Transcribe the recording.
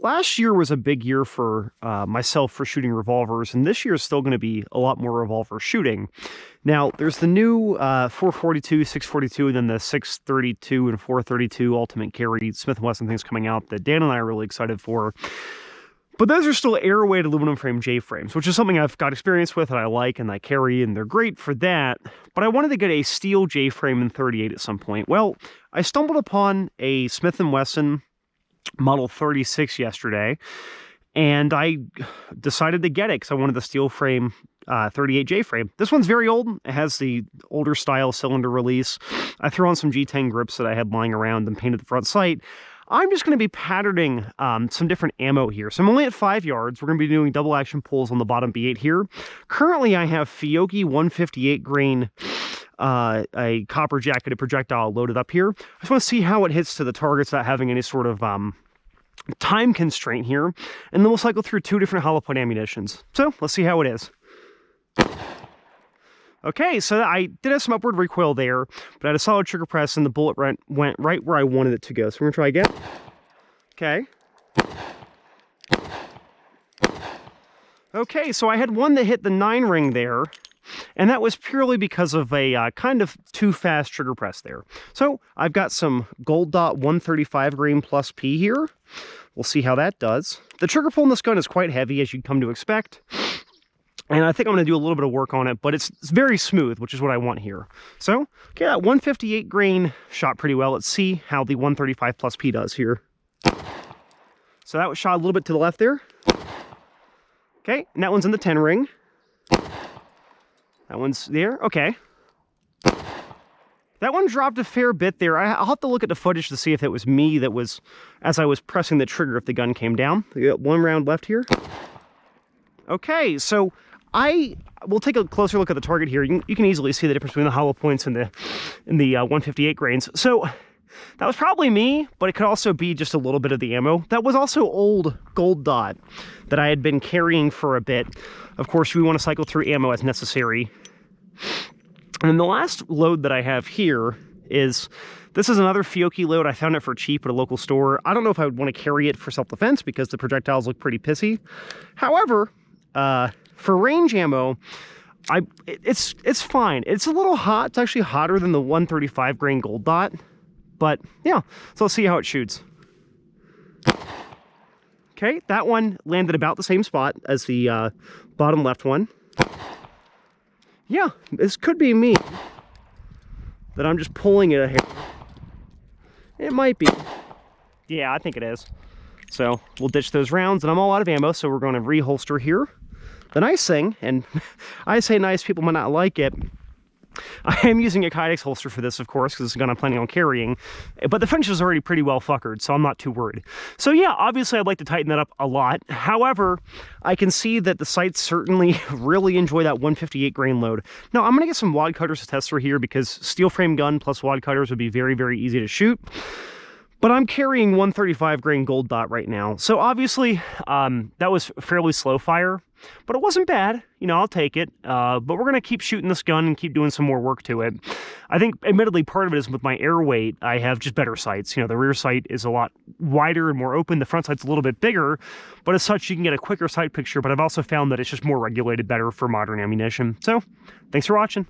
Last year was a big year for myself for shooting revolvers, and this year is still going to be a lot more revolver shooting. Now, there's the new 442, 642, and then the 632 and 432 Ultimate Carry Smith & Wesson things coming out that Dan and I are really excited for. But those are still air-weighted aluminum frame J-frames, which is something I've got experience with and I like and I carry, and they're great for that. But I wanted to get a steel J-frame in 38 at some point. Well, I stumbled upon a Smith & Wesson Model 36 yesterday, and I decided to get it because I wanted the steel frame 38 J-frame. This one's very old. It has the older style cylinder release. I threw on some G10 grips that I had lying around and painted the front sight. I'm just going to be patterning some different ammo here. So I'm only at 5 yards. We're going to be doing double action pulls on the bottom B8 here. Currently, I have Fiocchi 158 grain a copper jacketed projectile loaded up here. I just want to see how it hits to the targets without having any sort of time constraint here. And then we'll cycle through 2 different hollow point ammunitions. So let's see how it is. Okay, so I did have some upward recoil there, but I had a solid trigger press and the bullet went right where I wanted it to go. So we're gonna try again. Okay. Okay, so I had one that hit the 9 ring there, and that was purely because of a kind of too fast trigger press there. So I've got some Gold Dot 135 grain plus P here. We'll see how that does. The trigger pull in this gun is quite heavy, as you'd come to expect. And I think I'm going to do a little bit of work on it, but it's very smooth, which is what I want here. So, okay, that 158 grain shot pretty well. Let's see how the 135 plus P does here. So that was shot a little bit to the left there. Okay, and that one's in the 10 ring. That one's there. Okay. That one dropped a fair bit there. I'll have to look at the footage to see if it was me that was, as I was pressing the trigger, if the gun came down. We got 1 round left here. Okay, so I will take a closer look at the target here. You can easily see the difference between the hollow points and the 158 grains. So that was probably me, but it could also be just a little bit of the ammo. That was also old Gold Dot that I had been carrying for a bit. Of course, we want to cycle through ammo as necessary. And then the last load that I have here is, this is another Fiocchi load. I found it for cheap at a local store. I don't know if I would want to carry it for self-defense because the projectiles look pretty pissy. However, for range ammo, it's fine. It's a little hot. It's actually hotter than the 135 grain Gold Dot. But yeah, so let's see how it shoots. Okay, that one landed about the same spot as the bottom left one. Yeah, this could be me. That I'm just pulling it a hair. It might be. Yeah, I think it is. So we'll ditch those rounds, and I'm all out of ammo, so we're going to reholster here. The nice thing, and I say nice, people might not like it, I am using a Kydex holster for this, of course, because it's a gun I'm planning on carrying, but the finish is already pretty well fuckered, so I'm not too worried. So yeah, obviously I'd like to tighten that up a lot. However, I can see that the sights certainly really enjoy that 158 grain load. Now, I'm going to get some wad cutters to test through here, because steel frame gun plus wad cutters would be very, very easy to shoot. But I'm carrying 135 grain Gold Dot right now. So obviously, that was fairly slow fire, but it wasn't bad. You know, I'll take it. But we're going to keep shooting this gun and keep doing some more work to it. I think, admittedly, part of it is with my air weight, I have just better sights. You know, the rear sight is a lot wider and more open. The front sight's a little bit bigger, but as such, you can get a quicker sight picture. But I've also found that it's just more regulated better for modern ammunition. So, thanks for watching.